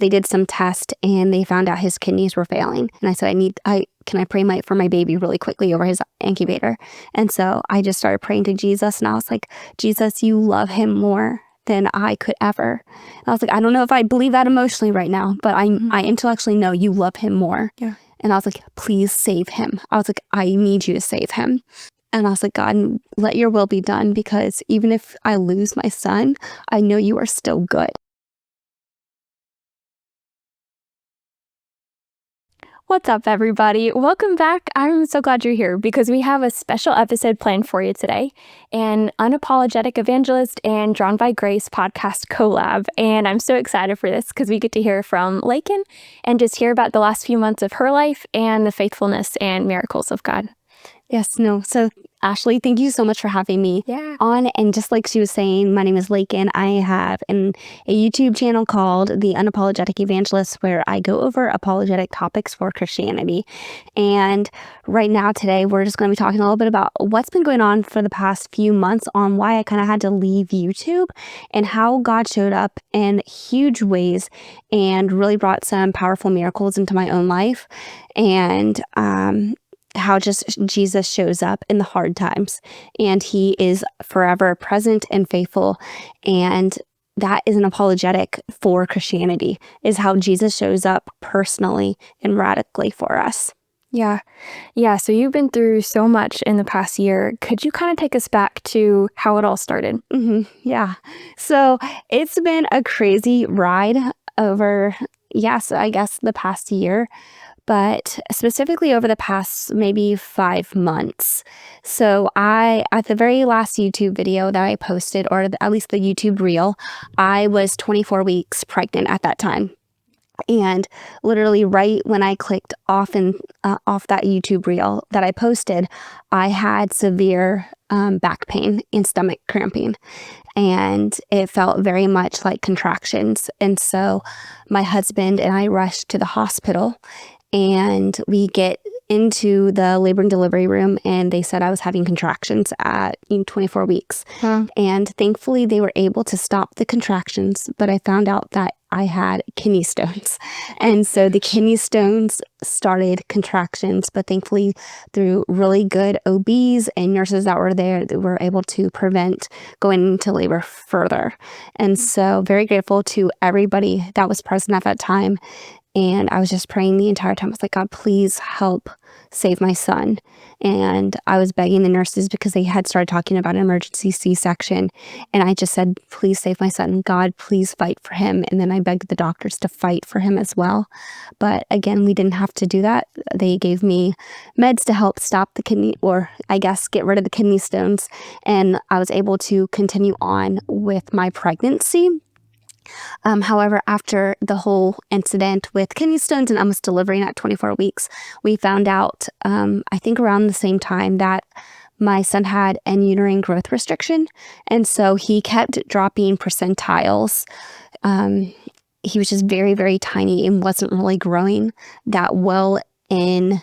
they did some test and they found out his kidneys were failing. And I said, can I pray for my baby really quickly over his incubator? And so I just started praying to Jesus, and I was like, Jesus, you love him more than I could ever. And I was like, I don't know if I believe that emotionally right now, but I intellectually know you love him more. Yeah. And I was like, please save him. I was like, I need you to save him. And I was like, God, let your will be done, because even if I lose my son, I know you are still good. What's up, everybody? Welcome back. I'm so glad you're here because we have a special episode planned for you today, an Unapologetic Evangelist and Drawn by Grace podcast collab. And I'm so excited for this because we get to hear from Laken and just hear about the last few months of her life and the faithfulness and miracles of God. So Ashley, thank you so much for having me on. And just like she was saying, my name is Laken. I have a YouTube channel called The Unapologetic Evangelist, where I go over apologetic topics for Christianity. And right now, today, we're just going to be talking a little bit about what's been going on for the past few months, on why I kind of had to leave YouTube and how God showed up in huge ways and really brought some powerful miracles into my own life. And, how just Jesus shows up in the hard times, and he is forever present and faithful. And that is an apologetic for Christianity, is how Jesus shows up personally and radically for us. Yeah. So you've been through so much in the past year. Could you kind of take us back to how it all started? Yeah. So it's been a crazy ride over, so I guess the past year, but specifically over the past maybe 5 months. So at the very last YouTube video that I posted, or at least the YouTube reel, I was 24 weeks pregnant at that time. And literally right when I clicked off that YouTube reel that I posted, I had severe back pain and stomach cramping. And it felt very much like contractions. And so my husband and I rushed to the hospital, and we get into the labor and delivery room, and they said I was having contractions at 24 weeks. And thankfully, they were able to stop the contractions, but I found out that I had kidney stones. And so the kidney stones started contractions, but thankfully, through really good OBs and nurses that were there, they were able to prevent going into labor further. And so very grateful to everybody that was present at that time. And I was just praying the entire time. I was like, God, please help save my son. And I was begging the nurses, because they had started talking about an emergency C-section. And I just said, please save my son. God, please fight for him. And then I begged the doctors to fight for him as well. But again, we didn't have to do that. They gave me meds to help stop the kidney, or I guess get rid of the kidney stones. And I was able to continue on with my pregnancy. However, after the whole incident with kidney stones and almost delivering at 24 weeks, we found out, I think around the same time, that my son had an uterine growth restriction. And so he kept dropping percentiles. He was just very, very tiny and wasn't really growing that well in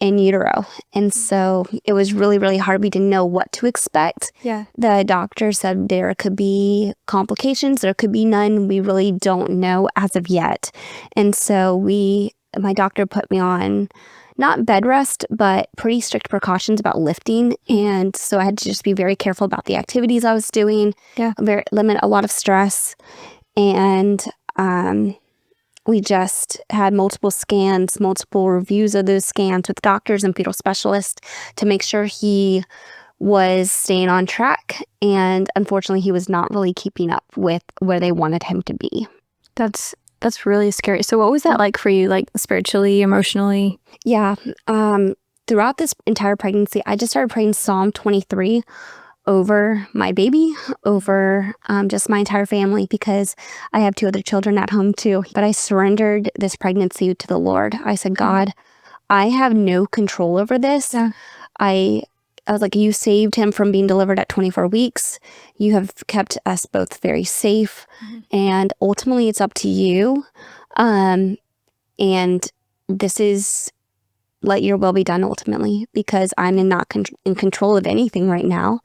utero. And so it was really, really hard. We didn't know what to expect. The doctor said there could be complications, there could be none. We really don't know as of yet. And so my doctor put me on not bed rest, but pretty strict precautions about lifting. And so I had to just be very careful about the activities I was doing, limit a lot of stress. And we just had multiple scans, multiple reviews of those scans with doctors and fetal specialists to make sure he was staying on track. And unfortunately, he was not really keeping up with where they wanted him to be. That's really scary. So what was that like for you, like spiritually, emotionally? Yeah. Throughout this entire pregnancy, I just started praying Psalm 23 over my baby, over just my entire family, because I have 2 other children at home too. But I surrendered this pregnancy to the Lord. I said, God, I have no control over this. I was like, you saved him from being delivered at 24 weeks. You have kept us both very safe. And ultimately, it's up to you. And this is, let your will be done ultimately, because I'm not in control of anything right now.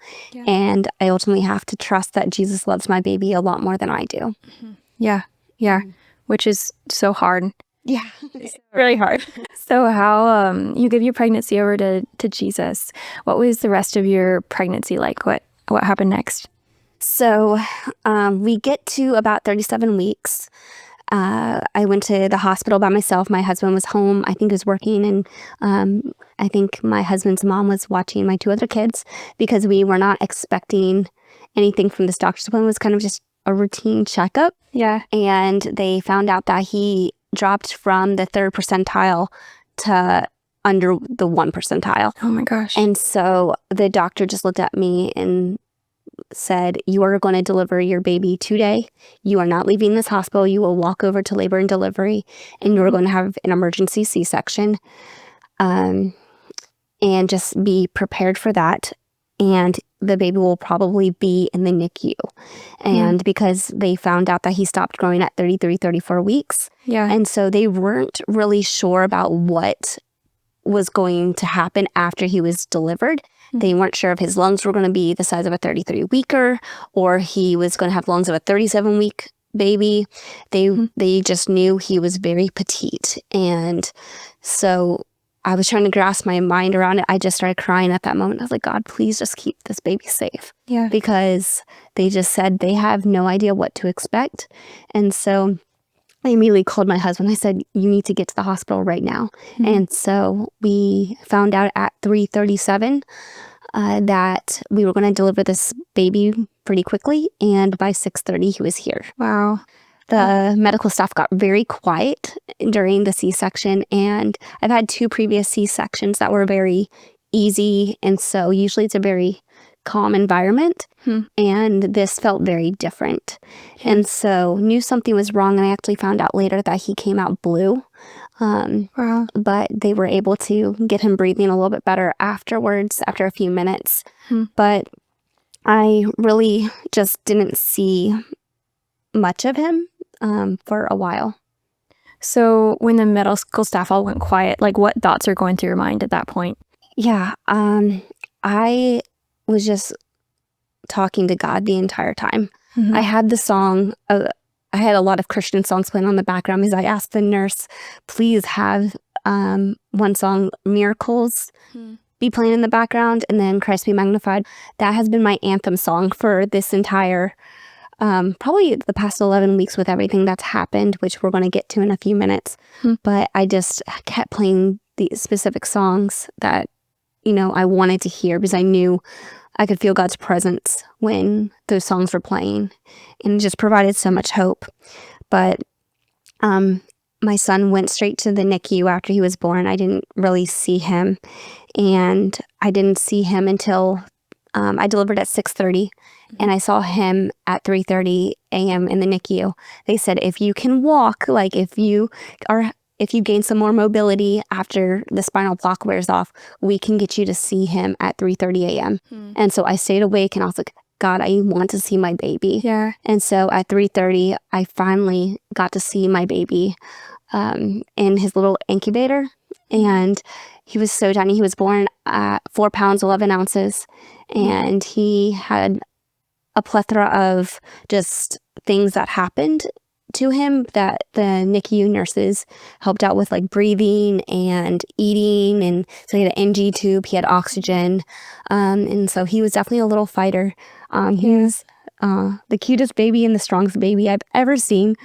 And I ultimately have to trust that Jesus loves my baby a lot more than I do. which is so hard. Yeah. Really hard. So how you give your pregnancy over to Jesus. What was the rest of your pregnancy like? What happened next? So we get to about 37 weeks. I went to the hospital by myself. My husband was home. I think he was working, and I think my husband's mom was watching my 2 other kids because we were not expecting anything from this doctor's appointment. It was kind of just a routine checkup. Yeah. And they found out that he dropped from the 3rd percentile to under the 1 percentile. Oh my gosh. And so the doctor just looked at me and said, "You are going to deliver your baby today. You are not leaving this hospital. You will walk over to labor and delivery, and you are going to have an emergency C-section. And just be prepared for that. And the baby will probably be in the NICU." And because they found out that he stopped growing at 33, 34 weeks. Yeah. And so they weren't really sure about what was going to happen after he was delivered. They weren't sure if his lungs were going to be the size of a 33-weeker or he was going to have lungs of a 37-week baby. They just knew he was very petite. And so I was trying to grasp my mind around it. I just started crying at that moment. I was like, "God, please just keep this baby safe." Yeah. Because they just said they have no idea what to expect. And so I immediately called my husband. I said, "You need to get to the hospital right now." And so we found out at 3:37 that we were going to deliver this baby pretty quickly. And by 6:30, he was here. Wow. The medical staff got very quiet during the C-section. And I've had 2 previous C-sections that were very easy. And so usually it's a very calm environment. And this felt very different. And so knew something was wrong. And I actually found out later that he came out blue. Wow. But they were able to get him breathing a little bit better afterwards, after a few minutes. But I really just didn't see much of him for a while. So when the medical staff all went quiet, like what thoughts are going through your mind at that point? Yeah, I was just talking to God the entire time. I had the song, I had a lot of Christian songs playing on the background as I asked the nurse, please have one song, Miracles, be playing in the background, and then Christ Be Magnified. That has been my anthem song for this entire, probably the past 11 weeks with everything that's happened, which we're going to get to in a few minutes. But I just kept playing these specific songs that, I wanted to hear because I knew I could feel God's presence when those songs were playing, and it just provided so much hope. But my son went straight to the NICU after he was born. I didn't really see him, and I didn't see him until I delivered at 6:30, and I saw him at 3:30 a.m. in the NICU. They said, if you can walk, like if you gain some more mobility after the spinal block wears off, we can get you to see him at 3:30 a.m. And so I stayed awake, and I was like, God, I want to see my baby. Yeah. And so at 3:30, I finally got to see my baby in his little incubator. And he was so tiny. He was born at 4 pounds, 11 ounces. And he had a plethora of just things that happened to him that the NICU nurses helped out with, like breathing and eating. And so he had an NG tube, he had oxygen. And so he was definitely a little fighter. He was the cutest baby and the strongest baby I've ever seen.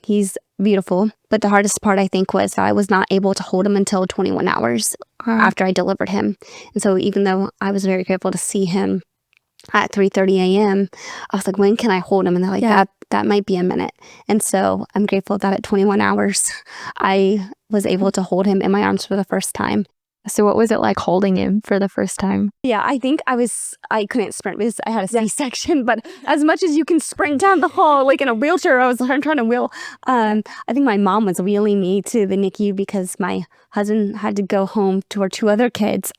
He's beautiful. But the hardest part, I think, was I was not able to hold him until 21 hours after I delivered him. And so even though I was very grateful to see him at 3:30 a.m., I was like, when can I hold him? And they're like, that might be a minute. And so I'm grateful that at 21 hours, I was able to hold him in my arms for the first time. So what was it like holding him for the first time? Yeah, I think I couldn't sprint because I had a C-section, but as much as you can sprint down the hall, like in a wheelchair, I was trying to wheel. I think my mom was wheeling me to the NICU because my husband had to go home to our 2 other kids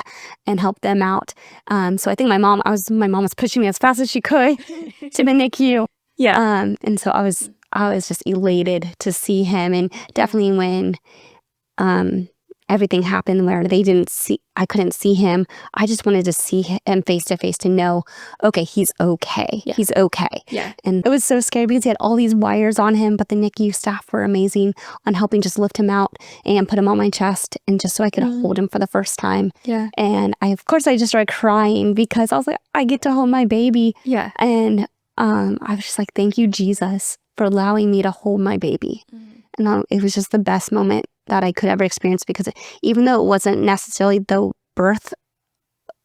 and help them out. So I think my mom was pushing me as fast as she could to the NICU. Yeah. And so I was just elated to see him. And definitely when, everything happened where I couldn't see him. I just wanted to see him face to face to know, okay, he's okay. Yeah. He's okay. Yeah. And it was so scary because he had all these wires on him, but the NICU staff were amazing on helping just lift him out and put him on my chest, and just so I could hold him for the first time. Yeah. And of course I just started crying because I was like, I get to hold my baby. Yeah. And I was just like, thank you, Jesus, for allowing me to hold my baby. And it was just the best moment that I could ever experience, because even though it wasn't necessarily the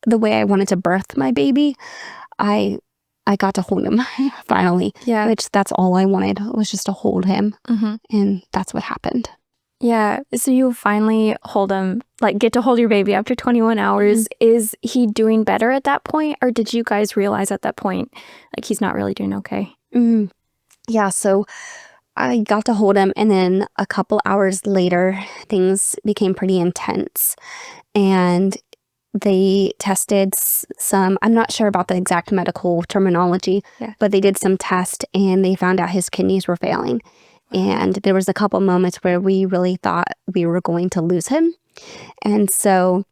way I wanted to birth my baby, I got to hold him finally. Yeah. Which that's all I wanted, was just to hold him. And that's what happened. Yeah. So you finally hold him, like get to hold your baby after 21 hours. Is he doing better at that point? Or did you guys realize at that point, like, he's not really doing okay? Yeah. So I got to hold him, and then a couple hours later, things became pretty intense. And they tested some, I'm not sure about the exact medical terminology, but they did some tests, and they found out his kidneys were failing. And there was a couple moments where we really thought we were going to lose him. And so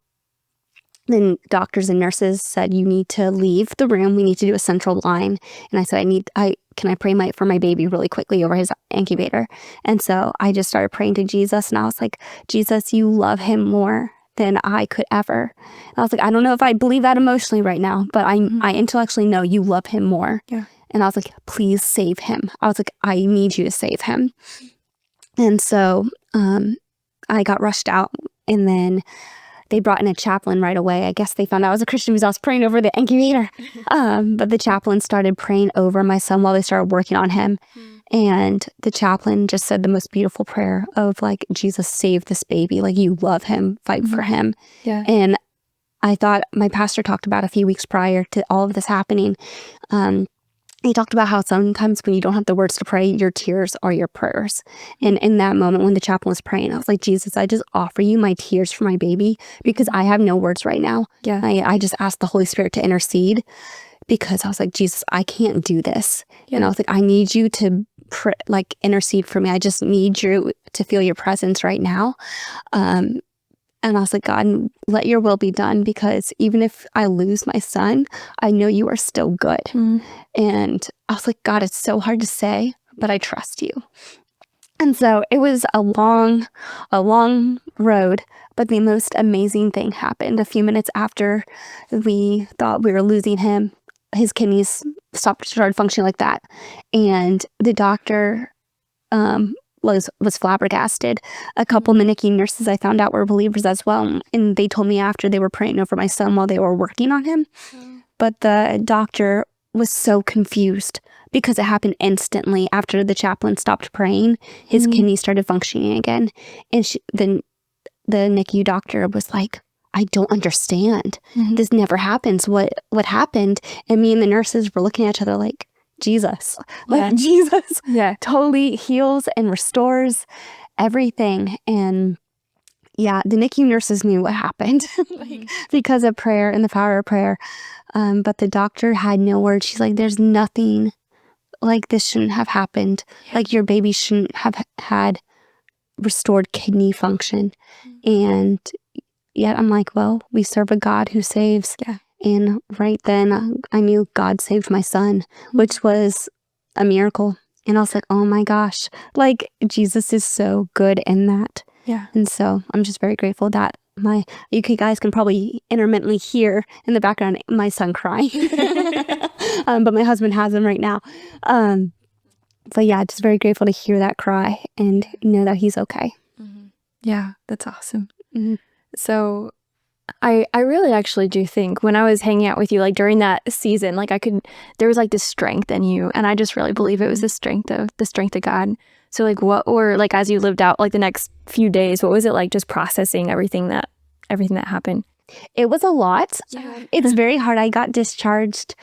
then doctors and nurses said, you need to leave the room. We need to do a central line. And I said, can I pray for my baby really quickly over his incubator? And so I just started praying to Jesus, and I was like, Jesus, you love him more than I could ever. And I was like, I don't know if I believe that emotionally right now, but I intellectually know you love him more. Yeah. And I was like, please save him. I was like, I need you to save him. And so I got rushed out, and then they brought in a chaplain right away. I guess they found out I was a Christian because I was praying over the incubator. But the chaplain started praying over my son while they started working on him. And the chaplain just said the most beautiful prayer of, like, Jesus, save this baby. Like, you love him. Fight for him. Yeah. And I thought, my pastor talked about a few weeks prior to all of this happening. He talked about how sometimes when you don't have the words to pray, your tears are your prayers. And in that moment when the chaplain was praying, I was like, Jesus, I just offer you my tears for my baby, because I have no words right now. Yeah. I just asked the Holy Spirit to intercede, because I was like, Jesus, I can't do this. And I was like, I need you to intercede for me. I just need you to feel your presence right now. And I was like, God, let your will be done, because even if I lose my son, I know you are still good. And I was like, God, it's so hard to say, but I trust you. And so it was a long road, but the most amazing thing happened. A few minutes after we thought we were losing him, his kidneys started functioning like that. And the doctor was flabbergasted. A couple of the NICU nurses I found out were believers as well. And they told me after, they were praying over my son while they were working on him. But the doctor was so confused because it happened instantly after the chaplain stopped praying. His kidneys started functioning again. And the NICU doctor was like, I don't understand. This never happens. What happened? And me and the nurses were looking at each other like, Jesus. Like, Jesus totally heals and restores everything. And yeah, the NICU nurses knew what happened because of prayer and the power of prayer. But the doctor had no words. She's like, there's nothing, like, this shouldn't have happened. Like, your baby shouldn't have had restored kidney function. And yet I'm like, well, we serve a God who saves. And right then I knew God saved my son, which was a miracle. And I was like, oh my gosh, like, Jesus is so good in that. And so I'm just very grateful that you guys can probably intermittently hear in the background my son crying. But my husband has him right now. But yeah, just very grateful to hear that cry and know that he's okay. Yeah, that's awesome. So I really actually do think when I was hanging out with you, like, during that season, like, there was like this strength in you, and I just really believe it was the strength of God. So, like, as you lived out, like, the next few days, what was it like just processing everything that happened? It was a lot. It's very hard. I got discharged,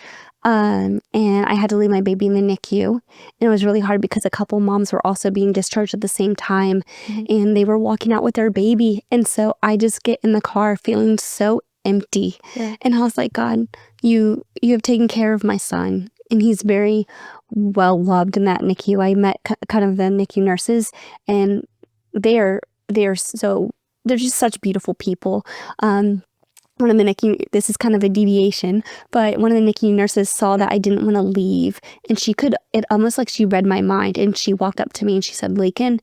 and I had to leave my baby in the NICU. And it was really hard because a couple moms were also being discharged at the same time, and they were walking out with their baby. And so I just get in the car feeling so empty. And I was like, God, you have taken care of my son, and he's very well loved in that NICU. I met kind of the NICU nurses, and they are so they're just such beautiful people. One of the NICU, this is kind of a deviation, but one of the NICU nurses saw that I didn't want to leave, and it almost like she read my mind, and she walked up to me and she said, Laken,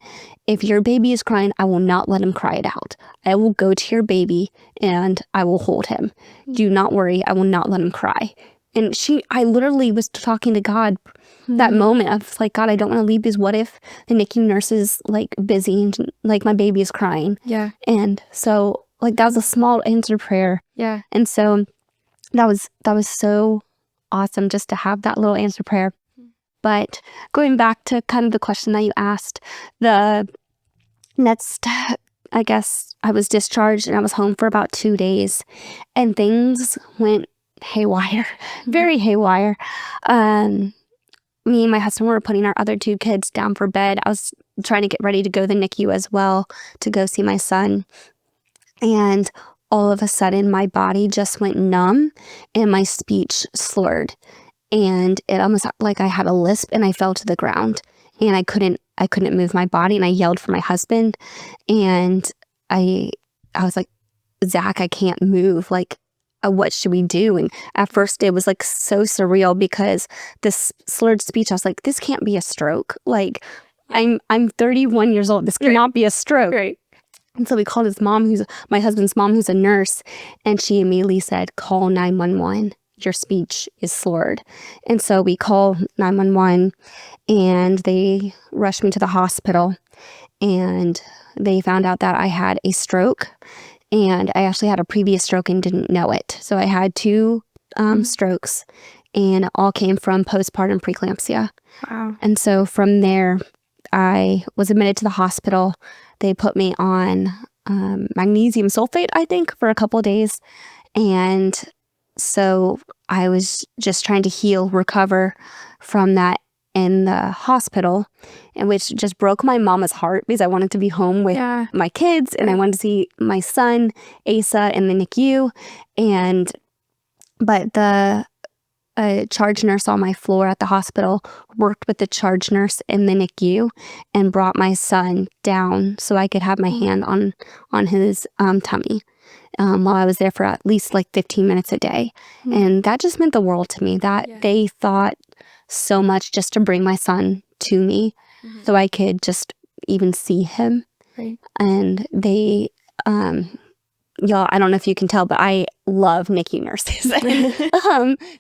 if your baby is crying, I will not let him cry it out. I will go to your baby and I will hold him. Do not worry, I will not let him cry. And I literally was talking to God that moment of like, God, I don't want to leave, because what if the NICU nurse is like busy and like my baby is crying? Yeah. And so like that was a small answered prayer. Yeah. And so that was so awesome just to have that little answered prayer. But going back to kind of the question that you asked, the next, I guess I was discharged and I was home for about 2 days, and things went haywire, very haywire. Me and my husband were putting our other 2 kids down for bed. I was trying to get ready to go to the NICU as well to go see my son. And all of a sudden, my body just went numb and my speech slurred. And it almost like I had a lisp and I fell to the ground. And I couldn't move my body, and I yelled for my husband. And I was like, Zach, I can't move. Like, what should we do? And at first it was like so surreal, because this slurred speech, I was like, this can't be a stroke. Like, I'm 31 years old. This cannot be a stroke. Right. And so we called his mom, who's my husband's mom, who's a nurse, and she immediately said, call 911. Your speech is slurred. And so we call 911, and they rushed me to the hospital, and they found out that I had a stroke, and I actually had a previous stroke and didn't know it. So I had 2 strokes, and it all came from postpartum preeclampsia. Wow. And so from there, I was admitted to the hospital. They put me on magnesium sulfate, I think, for a couple of days. And so I was just trying to heal, recover from that in the hospital, and which just broke my mama's heart, because I wanted to be home with my kids, and I wanted to see my son, Asa, in the NICU. But the charge nurse on my floor at the hospital worked with the charge nurse in the NICU and brought my son down so I could have my hand on his tummy while I was there for at least like 15 minutes a day. And that just meant the world to me, that they thought so much just to bring my son to me so I could just even see him. Right. And they y'all, I don't know if you can tell, but I love NICU nurses.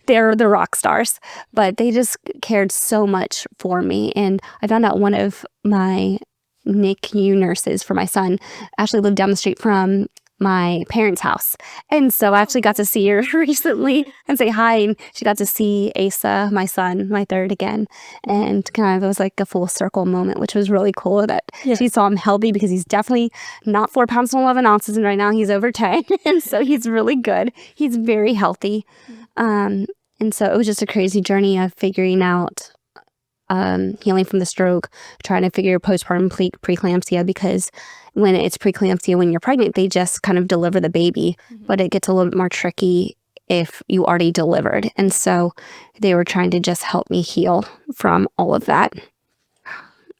They're the rock stars, but they just cared so much for me. And I found out one of my NICU nurses for my son actually lived down the street from my parents' house. And so I actually got to see her recently and say hi. And she got to see Asa, my son, my third, again. And kind of, it was like a full circle moment, which was really cool that she saw him healthy, because he's definitely not 4 pounds and 11 ounces. And right now he's over 10. And so he's really good. He's very healthy. And so it was just a crazy journey of figuring out healing from the stroke, trying to figure postpartum preeclampsia, because when it's preeclampsia, when you're pregnant, they just kind of deliver the baby, but it gets a little bit more tricky if you already delivered. And so they were trying to just help me heal from all of that.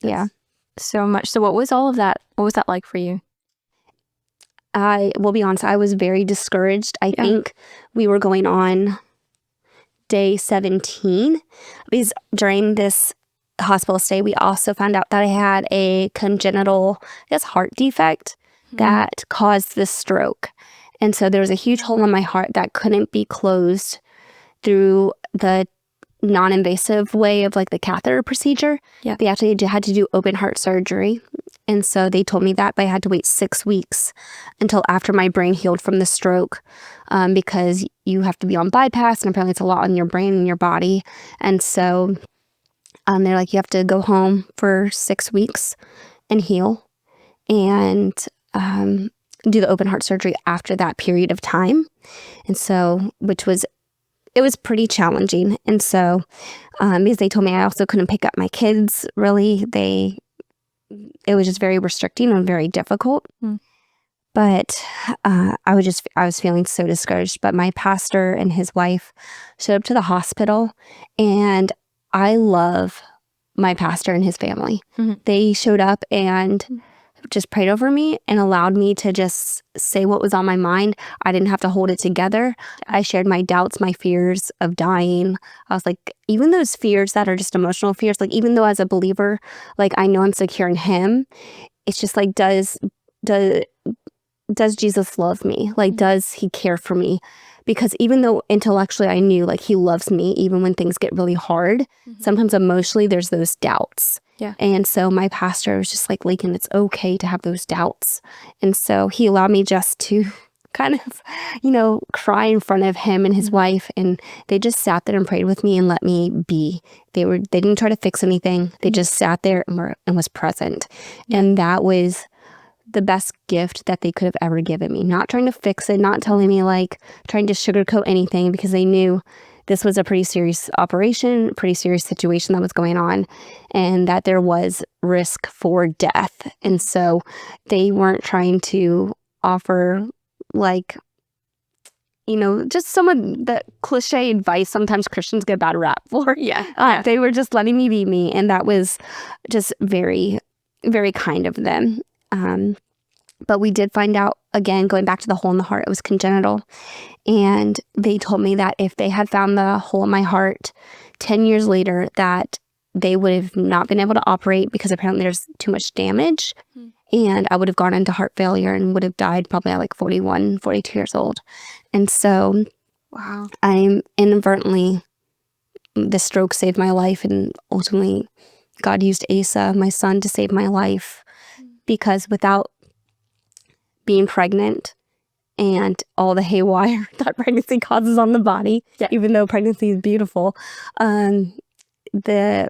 Yeah. So much. So what was all of that? What was that like for you? I will be honest, I was very discouraged. I think we were going on day 17, because during this hospital stay, we also found out that I had a congenital, I guess, heart defect that caused the stroke. And so there was a huge hole in my heart that couldn't be closed through the non-invasive way of like the catheter procedure. They actually had to do open heart surgery. And so they told me that, but I had to wait 6 weeks until after my brain healed from the stroke, because you have to be on bypass, and apparently it's a lot on your brain and your body. And so they're like, you have to go home for 6 weeks and heal, and do the open heart surgery after that period of time. And so, it was pretty challenging. And so, because they told me I also couldn't pick up my kids, really, it was just very restricting and very difficult. But I was feeling so discouraged. But my pastor and his wife showed up to the hospital, and I love my pastor and his family. They showed up, and just prayed over me and allowed me to just say what was on my mind. I didn't have to hold it together. I shared my doubts, my fears of dying. I was like, even those fears that are just emotional fears, like even though as a believer, like I know I'm secure in him, it's just like, does Jesus love me? Like, does he care for me? Because even though intellectually I knew like he loves me, even when things get really hard, sometimes emotionally there's those doubts. Yeah. And so my pastor was just like, Laken, it's okay to have those doubts. And so he allowed me just to kind of, cry in front of him and his wife. And they just sat there and prayed with me and let me be. They didn't try to fix anything. They just sat there and was present. And that was the best gift that they could have ever given me. Not trying to fix it, not telling me like trying to sugarcoat anything, because they knew this was a pretty serious operation, pretty serious situation that was going on, and that there was risk for death. And so they weren't trying to offer like, just some of the cliche advice sometimes Christians get a bad rap for. They were just letting me be me, and that was just very, very kind of them. But we did find out, again, going back to the hole in the heart, it was congenital. And they told me that if they had found the hole in my heart 10 years later, that they would have not been able to operate because apparently there's too much damage. And I would have gone into heart failure and would have died probably at like 41, 42 years old. And so I'm inadvertently, the stroke saved my life. And ultimately, God used Asa, my son, to save my life. Because without being pregnant and all the haywire that pregnancy causes on the body, even though pregnancy is beautiful, the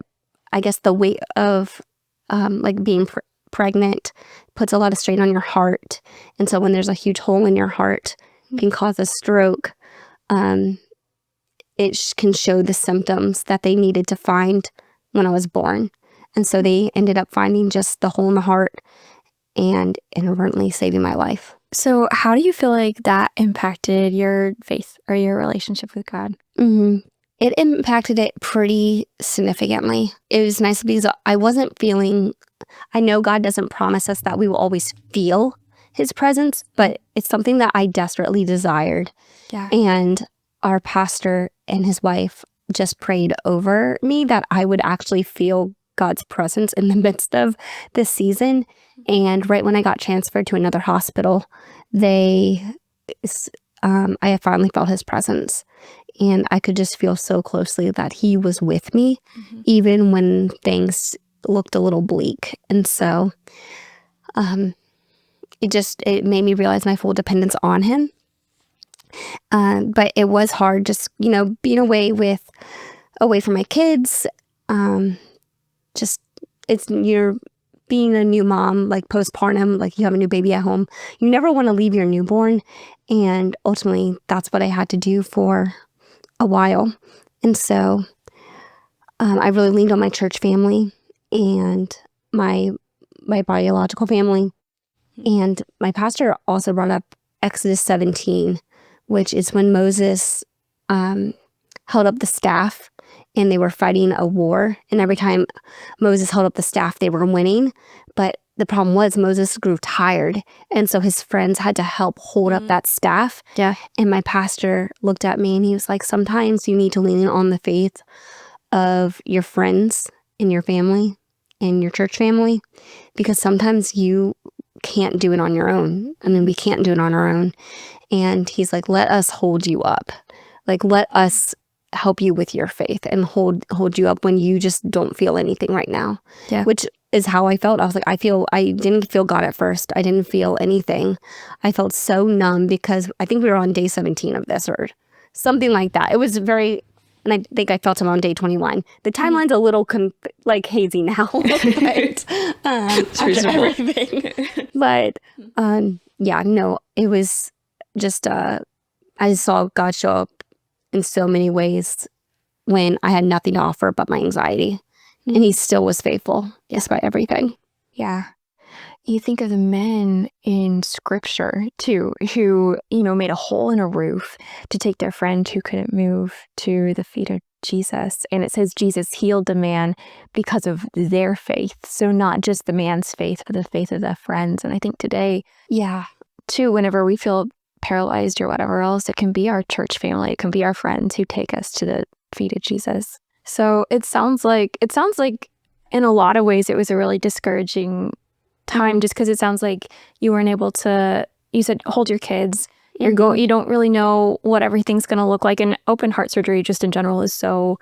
weight of like being pregnant puts a lot of strain on your heart. And so when there's a huge hole in your heart, it can cause a stroke. It can show the symptoms that they needed to find when I was born. And so they ended up finding just the hole in the heart and inadvertently saving my life. So how do you feel like that impacted your faith or your relationship with God? It impacted it pretty significantly. It was nice because I wasn't feeling, I know God doesn't promise us that we will always feel his presence, but it's something that I desperately desired. And our pastor and his wife just prayed over me that I would actually feel God's presence in the midst of this season. And right when I got transferred to another hospital, I finally felt his presence. And I could just feel so closely that he was with me, even when things looked a little bleak. And so it made me realize my full dependence on him. But it was hard just, being away from my kids. You're being a new mom, like postpartum, like you have a new baby at home. You never want to leave your newborn. And ultimately, that's what I had to do for a while. And so I really leaned on my church family and my biological family. And my pastor also brought up Exodus 17, which is when Moses held up the staff and they were fighting a war. And every time Moses held up the staff, they were winning. But the problem was Moses grew tired. And so his friends had to help hold up that staff. And my pastor looked at me and he was like, sometimes you need to lean on the faith of your friends and your family and your church family, because sometimes you can't do it on your own. I mean, we can't do it on our own. And he's like, let us hold you up. Like, let us help you with your faith and hold you up when you just don't feel anything right now. Which is how I felt. I was like, I didn't feel God at first. I didn't feel anything. I felt so numb because I think we were on day 17 of this or something like that. It was very, and I think I felt him on day 21. The timeline's a little hazy now. But, after everything. But it was just, I saw God show up in so many ways when I had nothing to offer but my anxiety. And he still was faithful despite everything. You think of the men in scripture too, who, made a hole in a roof to take their friend who couldn't move to the feet of Jesus, and it says Jesus healed the man because of their faith. So not just the man's faith, but the faith of the friends. And I think today, too, whenever we feel paralyzed or whatever else, it can be our church family, it can be our friends who take us to the feet of Jesus. So it sounds like in a lot of ways it was a really discouraging time, just because it sounds like you weren't able to, you said, hold your kids. You don't really know what everything's going to look like. And open heart surgery just in general is so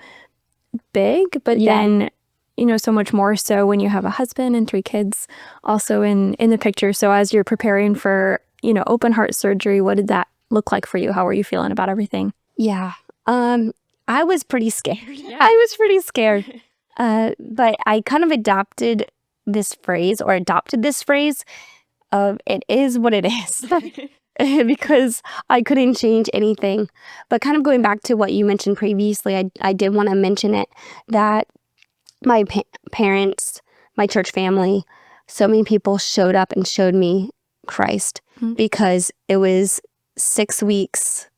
big, but then, so much more so when you have a husband and 3 kids also in the picture. So as you're preparing for, open heart surgery, what did that look like for you? How were you feeling about everything? Yeah. I was pretty scared. I was pretty scared. But I kind of adopted this phrase of it is what it is. Because I couldn't change anything. But kind of going back to what you mentioned previously, I did want to mention it, that my parents, my church family, so many people showed up and showed me Christ, because it was 6 weeks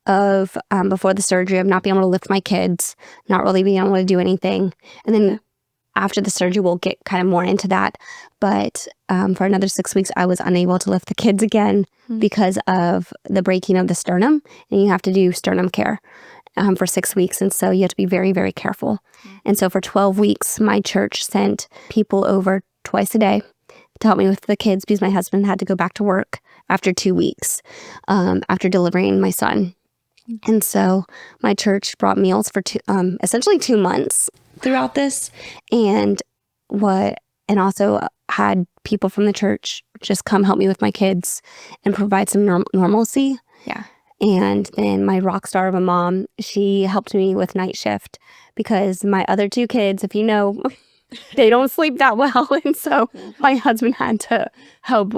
of before the surgery of not being able to lift my kids, not really being able to do anything. And then after the surgery, we'll get kind of more into that. But for another 6 weeks, I was unable to lift the kids again because of the breaking of the sternum. And you have to do sternum care for 6 weeks. And so you have to be very, very careful. And so for 12 weeks, my church sent people over twice a day to help me with the kids, because my husband had to go back to work after 2 weeks after delivering my son. And so my church brought meals for essentially 2 months throughout this, and also had people from the church just come help me with my kids and provide some normalcy. Yeah. And then my rock star of a mom, she helped me with night shift, because my other 2 kids, if you know, they don't sleep that well. And so my husband had to help.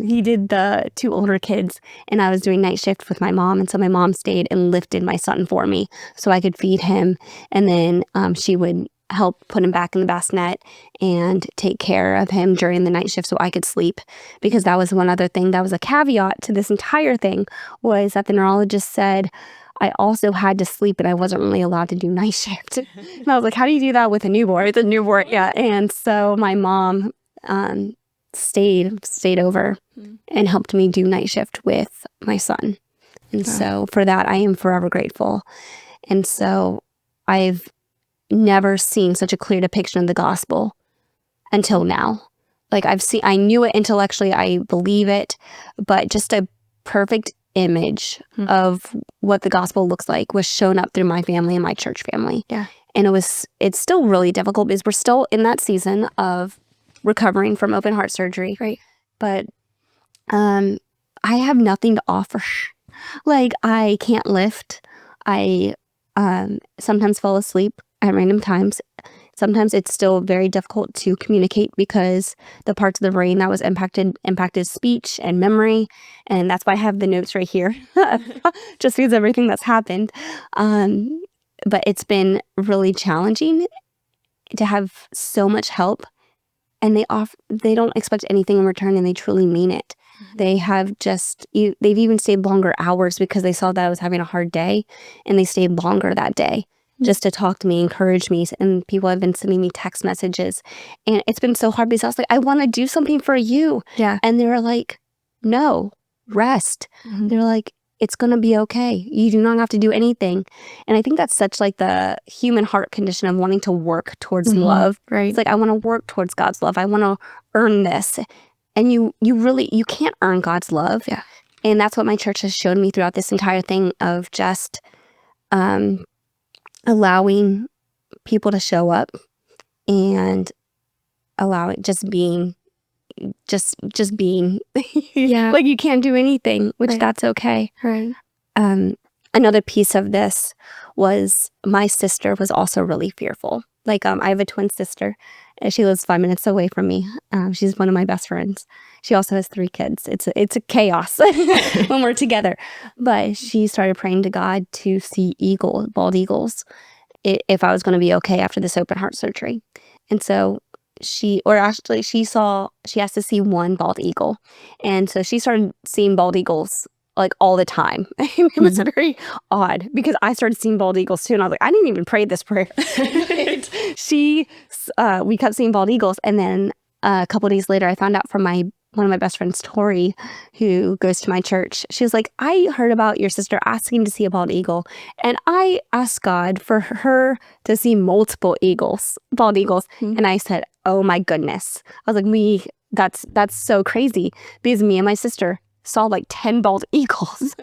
He did the 2 older kids, and I was doing night shift with my mom. And so my mom stayed and lifted my son for me so I could feed him. And then she would help put him back in the bassinet and take care of him during the night shift so I could sleep. Because that was one other thing that was a caveat to this entire thing, was that the neurologist said I also had to sleep, and I wasn't really allowed to do night shift. And I was like, how do you do that with a newborn? With a newborn, yeah. And so my mom stayed over and helped me do night shift with my son. And so for that, I am forever grateful. And so I've never seen such a clear depiction of the gospel until now. Like I knew it intellectually, I believe it, but just a perfect image of what the gospel looks like was shown up through my family and my church family. Yeah. And it's still really difficult because we're still in that season of recovering from open heart surgery. Right. But I have nothing to offer. Like, I can't lift. I sometimes fall asleep at random times. Sometimes it's still very difficult to communicate because the parts of the brain that was impacted speech and memory. And that's why I have the notes right here, just because everything that's happened. But it's been really challenging to have so much help, and they don't expect anything in return, and they truly mean it. They have they've even stayed longer hours because they saw that I was having a hard day, and they stayed longer that day just to talk to me, encourage me. And people have been sending me text messages, and it's been so hard because I was like, I want to do something for you. Yeah. And they were like, no, rest. They're like, it's going to be okay. You do not have to do anything. And I think that's such like the human heart condition of wanting to work towards love. Right. It's like, I want to work towards God's love. I want to earn this. And you can't earn God's love. Yeah. And that's what my church has shown me throughout this entire thing of just allowing people to show up and allowing just being. Yeah. Like, you can't do anything, which Right. that's okay. Right. Another piece of this was my sister was also really fearful. Like, I have a twin sister, and she lives 5 minutes away from me. She's one of my best friends. She also has 3 kids. It's a chaos when we're together. But she started praying to God to see bald eagles, if I was going to be okay after this open heart surgery. And so she has to see one bald eagle. And so she started seeing bald eagles like all the time. It was very odd because I started seeing bald eagles too. And I was like, I didn't even pray this prayer. We kept seeing bald eagles. And then a couple days later, I found out from one of my best friends, Tori, who goes to my church. She was like, I heard about your sister asking to see a bald eagle. And I asked God for her to see multiple bald eagles. And I said, oh my goodness. I was like, that's so crazy because me and my sister saw like 10 bald eagles.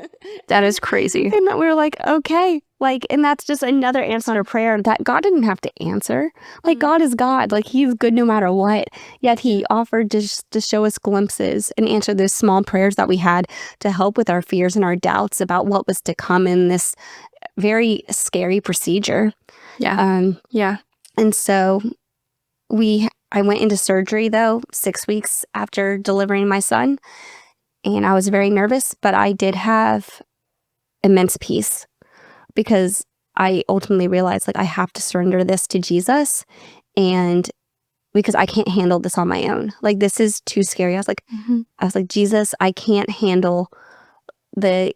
That is crazy. And we were like, okay. Like, and that's just another answer to prayer that God didn't have to answer. Like, God is God. Like, he's good no matter what. Yet he offered to show us glimpses and answer those small prayers that we had to help with our fears and our doubts about what was to come in this very scary procedure. Yeah. And so I went into surgery, though, 6 weeks after delivering my son. And I was very nervous, but I did have immense peace because I ultimately realized, like, I have to surrender this to Jesus, and because I can't handle this on my own. Like, this is too scary. I was like, Jesus, I can't handle the,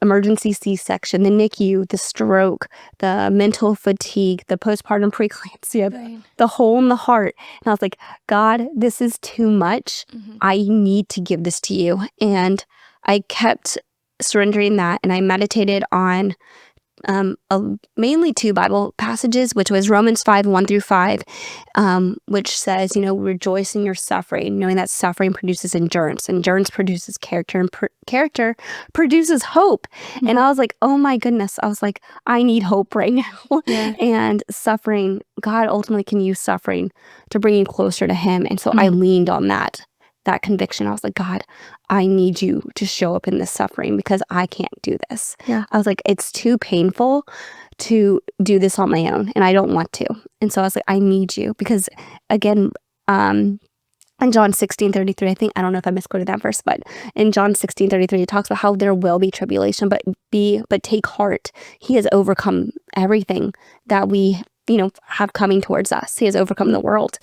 emergency C-section, the NICU, the stroke, the mental fatigue, the postpartum preeclampsia, the hole in the heart. And I was like, God, this is too much. I need to give this to you. And I kept surrendering that, and I meditated on mainly 2 Bible passages, which was Romans 5:1-5, which says, rejoice in your suffering, knowing that suffering produces endurance. Endurance produces character, and character produces hope. And I was like, oh my goodness. I was like, I need hope right now. And suffering, God ultimately can use suffering to bring you closer to him. And so I leaned on that conviction. I was like, God, I need you to show up in this suffering because I can't do this. I was like, it's too painful to do this on my own, and I don't want to. And so I was like, I need you because, again, in John 16:33, I don't know if I misquoted that verse, but in John 16:33, it talks about how there will be tribulation, but take heart. He has overcome everything that we, have coming towards us. He has overcome the world.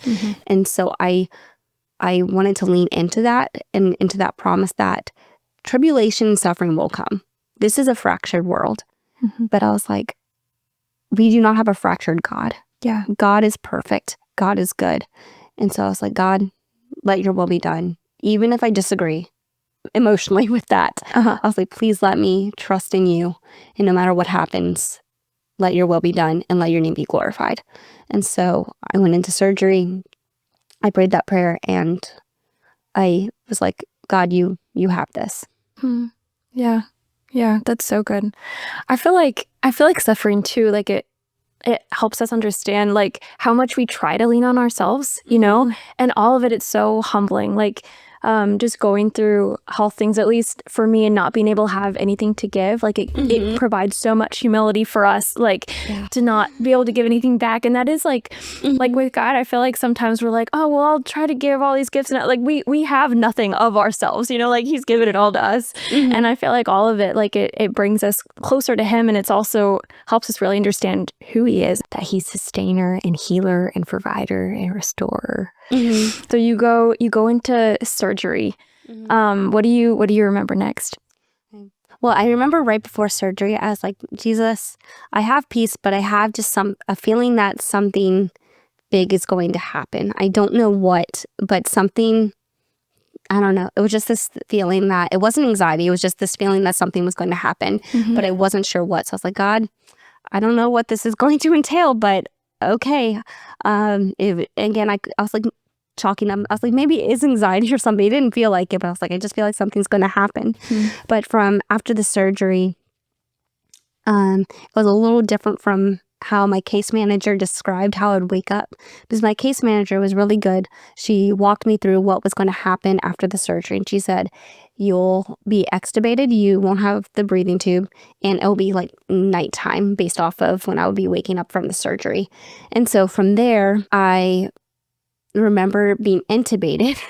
And so I wanted to lean into that and into that promise that tribulation and suffering will come. This is a fractured world. But I was like, we do not have a fractured God. God is perfect. God is good. And so I was like, God, let your will be done. Even if I disagree emotionally with that, I was like, please let me trust in you. And no matter what happens, let your will be done and let your name be glorified. And so I went into surgery. I prayed that prayer, and I was like, God, you have this. Yeah, that's so good. I feel like suffering too, like it helps us understand like how much we try to lean on ourselves, and all of it's so humbling. Like just going through health things, at least for me, and not being able to have anything to give, like it provides so much humility for us, like to not be able to give anything back. And that is like with God, I feel like sometimes we're like, oh, well, I'll try to give all these gifts, and like we have nothing of ourselves, like he's given it all to us. And I feel like all of it, like it brings us closer to him, and it's also helps us really understand who he is, that he's sustainer and healer and provider and restorer. So you go into surgery. What do you remember next? Well, I remember right before surgery, I was like, Jesus, I have peace, but I have just a feeling that something big is going to happen. I don't know what, but something, I don't know. It was just this feeling that it wasn't anxiety. It was just this feeling that something was going to happen, but I wasn't sure what. So I was like, God, I don't know what this is going to entail, but okay. Again, I was like, chalking them. I was like, maybe it is anxiety or something. It didn't feel like it, but I was like, I just feel like something's going to happen. But from after the surgery, it was a little different from how my case manager described how I'd wake up, because my case manager was really good. She walked me through what was going to happen after the surgery, and she said, you'll be extubated, you won't have the breathing tube, and it'll be like nighttime based off of when I would be waking up from the surgery. And so from there, I remember being intubated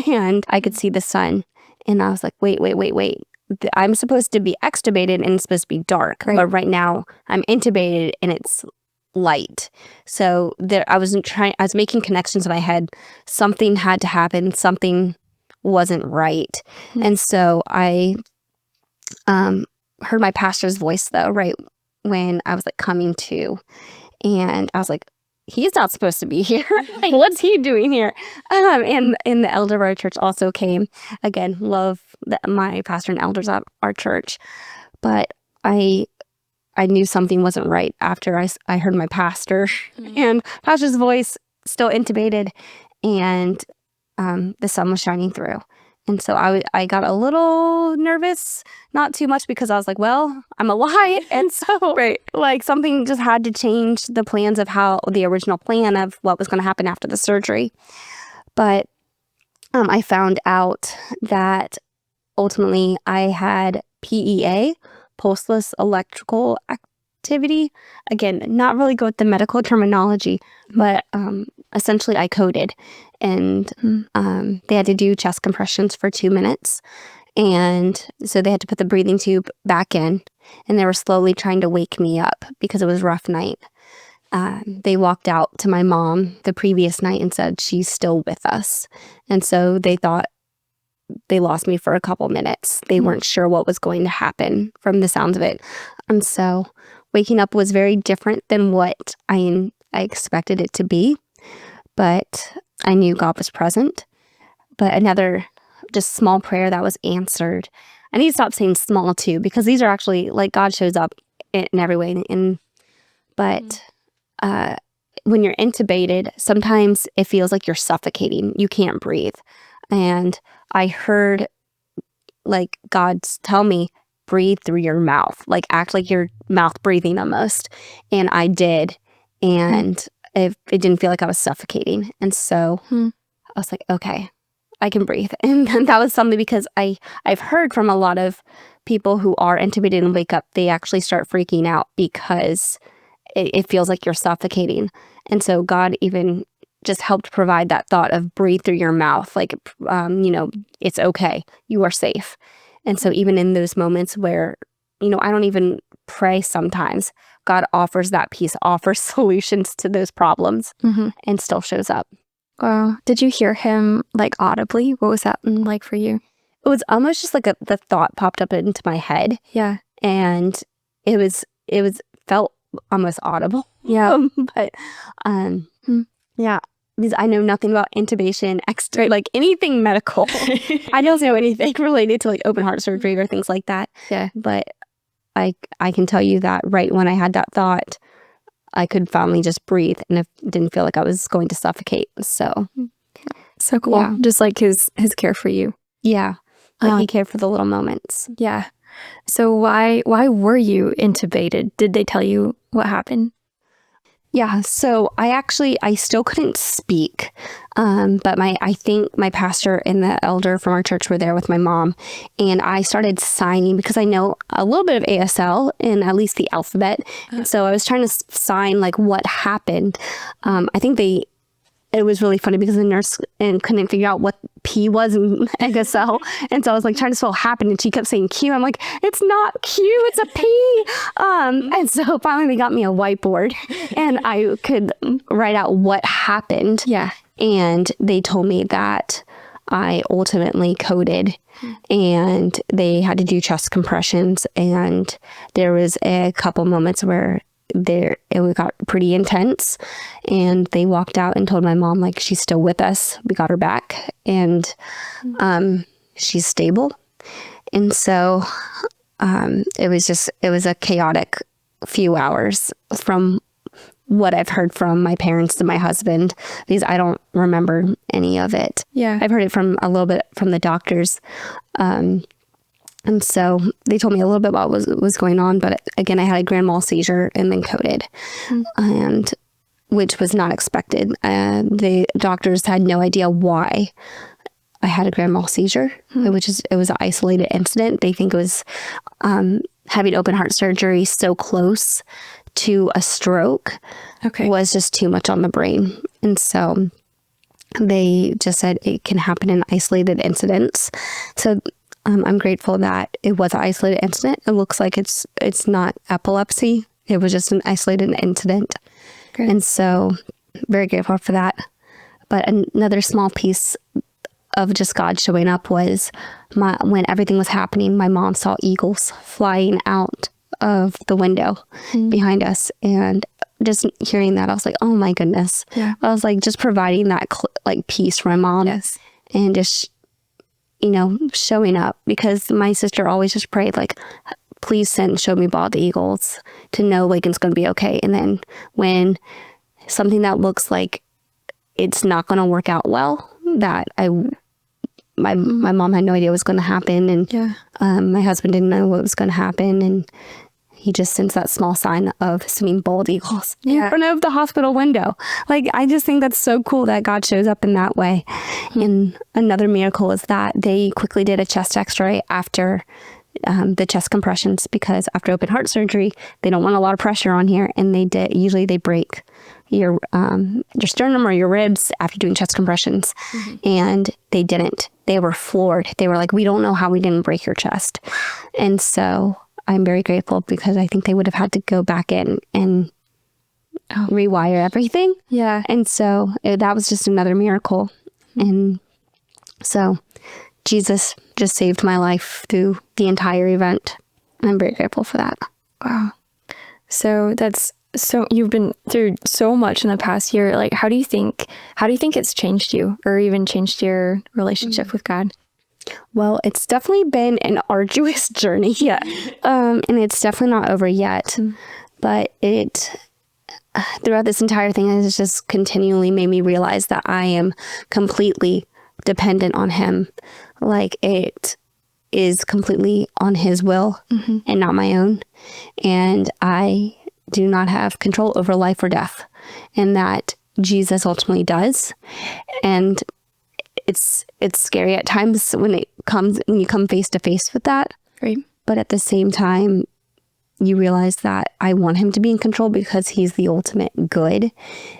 and I could see the sun, and I was like, wait. I'm supposed to be extubated and it's supposed to be dark, but right now I'm intubated and it's light. So I was making connections in my head. Something had to happen. Something wasn't right. And so I heard my pastor's voice though, right when I was like coming to, and I was like, he's not supposed to be here. Like, what's he doing here? And the elder of our church also came. Again, love my pastor and elders at our church, but I knew something wasn't right after I heard my pastor and pastor's voice, still intubated, and the sun was shining through. And so I got a little nervous, not too much because I was like, well, I'm alive. And so like something just had to change the plans of how the original plan of what was going to happen after the surgery. But I found out that ultimately I had PEA, pulseless electrical activity. Again, not really good with the medical terminology, but essentially I coded. And they had to do chest compressions for 2 minutes. And so they had to put the breathing tube back in. And they were slowly trying to wake me up because it was a rough night. They walked out to my mom the previous night and said, she's still with us. And so they thought they lost me for a couple minutes. They weren't sure what was going to happen from the sounds of it. And so waking up was very different than what I expected it to be. But I knew God was present. But another just small prayer that was answered. I need to stop saying small too, because these are actually like God shows up in every way. But when you're intubated, sometimes it feels like you're suffocating. You can't breathe. And I heard like God tell me, breathe through your mouth, like act like your mouth breathing almost. And I did. And it didn't feel like I was suffocating. And so I was like, okay, I can breathe. And that was something because I've heard from a lot of people who are intubated and wake up, they actually start freaking out because it feels like you're suffocating. And so God even just helped provide that thought of breathe through your mouth. Like, it's okay. You are safe. And so even in those moments where, I don't even pray sometimes, God offers that peace, offers solutions to those problems and still shows up. Wow. Did you hear him like audibly? What was that like for you? It was almost just like the thought popped up into my head. Yeah. And it felt almost audible. Yeah. But yeah, because I know nothing about intubation, like anything medical. I don't know anything related to like open heart surgery or things like that. Yeah. But I can tell you that right when I had that thought, I could finally just breathe and it didn't feel like I was going to suffocate. So cool. Yeah. Just like his care for you. Yeah. He cared for the little moments. Yeah. So why were you intubated? Did they tell you what happened? Yeah, so I still couldn't speak, but I think my pastor and the elder from our church were there with my mom, and I started signing because I know a little bit of ASL and at least the alphabet, and so I was trying to sign like what happened. I think it was really funny because the nurse couldn't figure out what P was in ASL. And so I was like trying to spell happen and she kept saying Q. I'm like, it's not Q, it's a P. And so finally they got me a whiteboard and I could write out what happened. Yeah. And they told me that I ultimately coded and they had to do chest compressions. And there was a couple moments where it got pretty intense, and they walked out and told my mom like she's still with us, we got her back, and she's stable. And so it was a chaotic few hours from what I've heard from my parents to my husband, because I don't remember any of it. Yeah, I've heard it from a little bit from the doctors. And so they told me a little bit about what was going on. But again, I had a grand mal seizure and then coded, and which was not expected. The doctors had no idea why I had a grand mal seizure, it was an isolated incident. They think it was having open heart surgery so close to a stroke was just too much on the brain. And so they just said it can happen in isolated incidents. So I'm grateful that it was an isolated incident. It looks like it's not epilepsy. It was just an isolated incident. Great. And so very grateful for that. But another small piece of just God showing up was when everything was happening, my mom saw eagles flying out of the window behind us. And just hearing that, I was like, oh my goodness. Yeah. I was like, just providing that like peace for my mom. Yes. And just, showing up, because my sister always just prayed like, please show me bald eagles to know Laken's going to be okay. And then when something that looks like it's not going to work out well, that my mom had no idea what was going to happen. And my husband didn't know what was going to happen. And he just sends that small sign of seeing bald eagles in front of the hospital window. Like, I just think that's so cool that God shows up in that way. And another miracle is that they quickly did a chest x-ray after the chest compressions, because after open heart surgery, they don't want a lot of pressure on here. And usually they break your sternum or your ribs after doing chest compressions. And they didn't. They were floored. They were like, we don't know how we didn't break your chest. And so I'm very grateful, because I think they would have had to go back in and rewire everything. Yeah. And so that was just another miracle. And so Jesus just saved my life through the entire event. And I'm very grateful for that. Wow. So you've been through so much in the past year. Like, how do you think it's changed you, or even changed your relationship with God? Well, it's definitely been an arduous journey. Yeah. And it's definitely not over yet. But throughout this entire thing, has just continually made me realize that I am completely dependent on him. Like, it is completely on his will and not my own. And I do not have control over life or death, and that Jesus ultimately does. And it's scary at times when you come face to face with that. Right. But at the same time, you realize that I want him to be in control, because he's the ultimate good.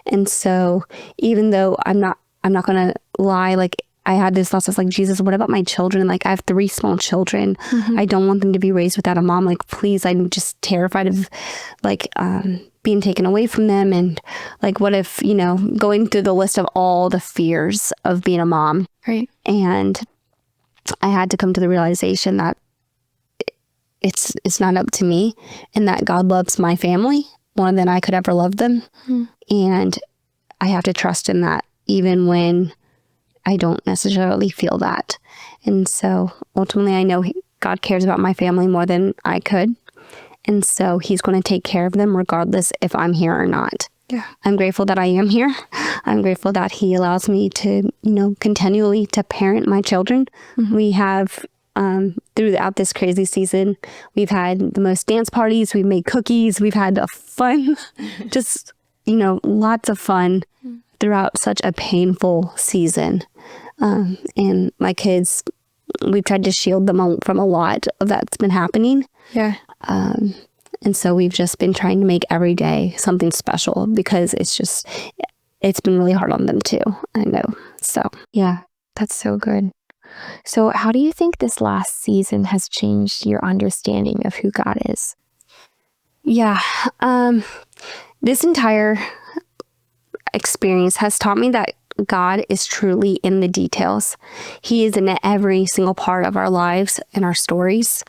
And so even though I'm not going to lie, like, I had this thought, I was like, Jesus, what about my children? Like, I have 3 small children. I don't want them to be raised without a mom. Like, please, I'm just terrified of like being taken away from them. And like, what if, going through the list of all the fears of being a mom. Right. And I had to come to the realization that it's not up to me, and that God loves my family more than I could ever love them. And I have to trust in that, even when I don't necessarily feel that. And so ultimately, I know God cares about my family more than I could. And so he's going to take care of them regardless if I'm here or not. Yeah. I'm grateful that I am here. I'm grateful that he allows me to, continually to parent my children. We have, throughout this crazy season, we've had the most dance parties. We've made cookies. We've had a fun, just, lots of fun throughout such a painful season. And my kids, we've tried to shield them from a lot of that's been happening. Yeah. And so we've just been trying to make every day something special, because it's been really hard on them too. I know. So, yeah, that's so good. So how do you think this last season has changed your understanding of who God is? Yeah. This entire experience has taught me that God is truly in the details. He is in every single part of our lives and our stories.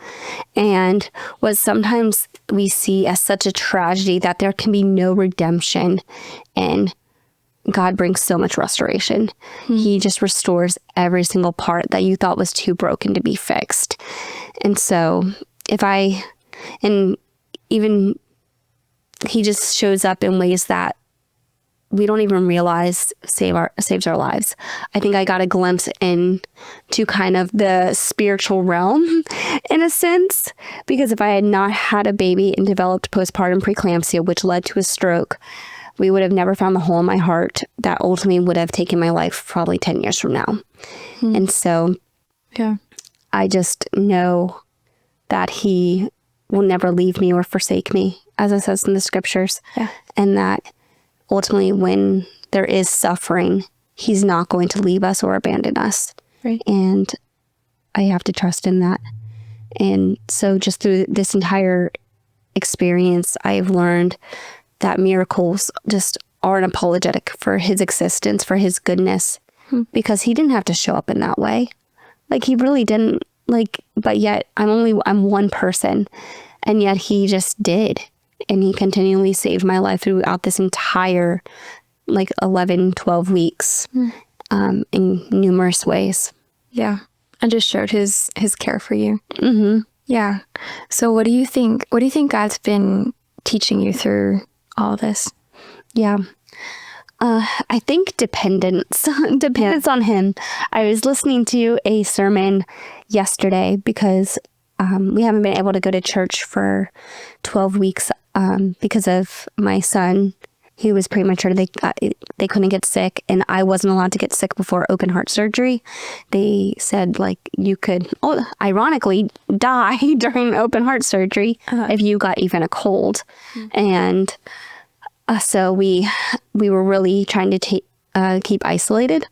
And what sometimes we see as such a tragedy, that there can be no redemption, and God brings so much restoration. He just restores every single part that you thought was too broken to be fixed. And so even he just shows up in ways that we don't even realize saves our lives. I think I got a glimpse into kind of the spiritual realm in a sense, because if I had not had a baby and developed postpartum preeclampsia, which led to a stroke, we would have never found the hole in my heart that ultimately would have taken my life probably 10 years from now. And so I just know that he will never leave me or forsake me, as it says in the scriptures. And that ultimately, when there is suffering, he's not going to leave us or abandon us. Right. And I have to trust in that. And so just through this entire experience, I've learned that miracles just are unapologetic for his existence, for his goodness. because he didn't have to show up in that way. Like, he really didn't, like, but yet I'm one person, and yet he just did. And he continually saved my life throughout this entire, like, 11, 12 weeks, in numerous ways. Yeah. And just showed his care for you. Mm-hmm. Yeah. So what do you think God's been teaching you through all this? Yeah. I think dependence on him. I was listening to a sermon yesterday because we haven't been able to go to church for 12 weeks because of my son. He was premature. They couldn't get sick, and I wasn't allowed to get sick before open heart surgery. They said, like, you could, ironically, die during open heart surgery if you got even a cold. And so we were really trying to keep isolated,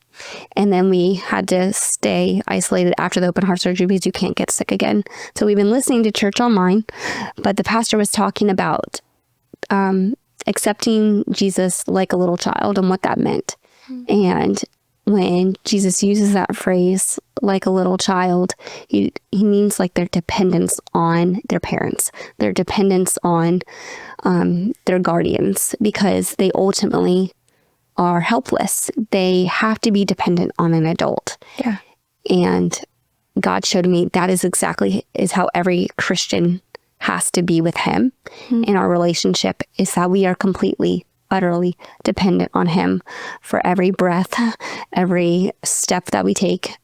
and then we had to stay isolated after the open heart surgery because you can't get sick again. So we've been listening to church online, but the pastor was talking about accepting Jesus like a little child and what that meant. And when Jesus uses that phrase, like a little child, he means like their dependence on their parents, their dependence on their guardians, because they ultimately are helpless. They have to be dependent on an adult. Yeah. And God showed me that is how every Christian has to be with him in our relationship, is that we are completely, utterly dependent on him for every breath, every step that we take.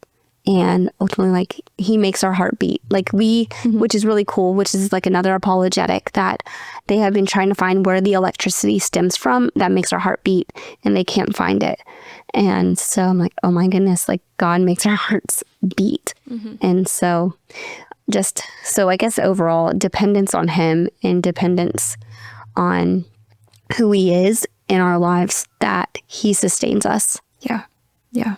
And ultimately, like, he makes our heart beat. Like, which is really cool, which is like another apologetic that they have been trying to find where the electricity stems from that makes our heart beat, and they can't find it. And so I'm like, oh my goodness, like, God makes our hearts beat. And so I guess overall, dependence on him and dependence on who he is in our lives, that he sustains us. Yeah. Yeah.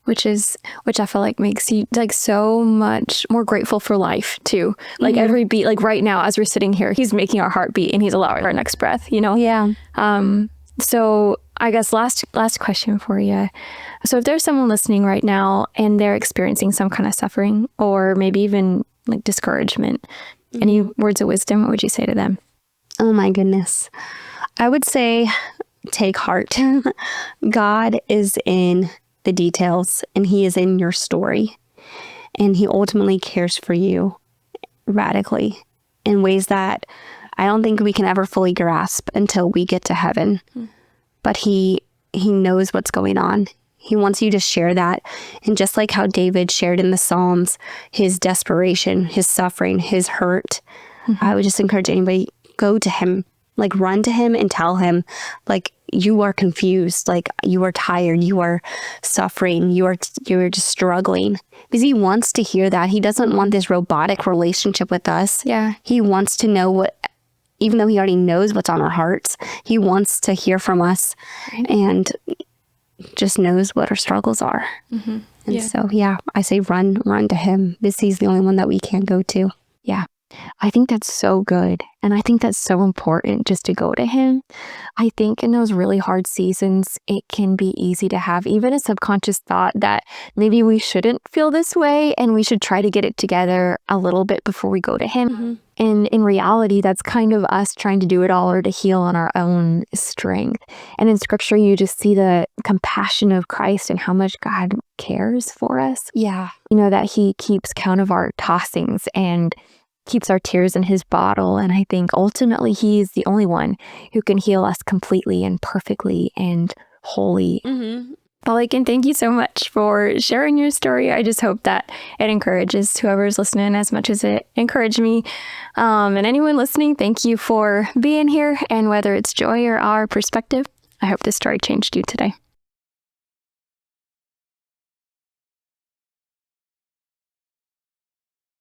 Which I feel like makes you, like, so much more grateful for life too. Like, every beat, like right now as we're sitting here, he's making our heart beat and he's allowing our next breath, you know? Yeah. So I guess last question for you. So if there's someone listening right now and they're experiencing some kind of suffering or maybe even like discouragement, any words of wisdom, what would you say to them? Oh my goodness. I would say, take heart. God is in the details, and he is in your story, and he ultimately cares for you radically in ways that I don't think we can ever fully grasp until we get to heaven. But he knows what's going on. He wants you to share that. And just like how David shared in the Psalms, his desperation, his suffering, his hurt, I would just encourage anybody, go to him, like, run to him and tell him, like, you are confused, like, you are tired, you are suffering, you're just struggling, because he wants to hear that. He doesn't want this robotic relationship with us. Yeah. He wants to know what, even though he already knows what's on our hearts, he wants to hear from us and just knows what our struggles are. And so, I say run to him, because he's the only one that we can go to. Yeah. I think that's so good. And I think that's so important, just to go to him. I think in those really hard seasons, it can be easy to have even a subconscious thought that maybe we shouldn't feel this way and we should try to get it together a little bit before we go to him. And in reality, that's kind of us trying to do it all or to heal on our own strength. And in scripture, you just see the compassion of Christ and how much God cares for us. Yeah. You know, that he keeps count of our tossings and keeps our tears in his bottle. And I think ultimately he is the only one who can heal us completely and perfectly and wholly. Well, Laken, thank you so much for sharing your story. I just hope that it encourages whoever's listening as much as it encouraged me. And anyone listening, thank you for being here. And whether it's joy or our perspective, I hope this story changed you today.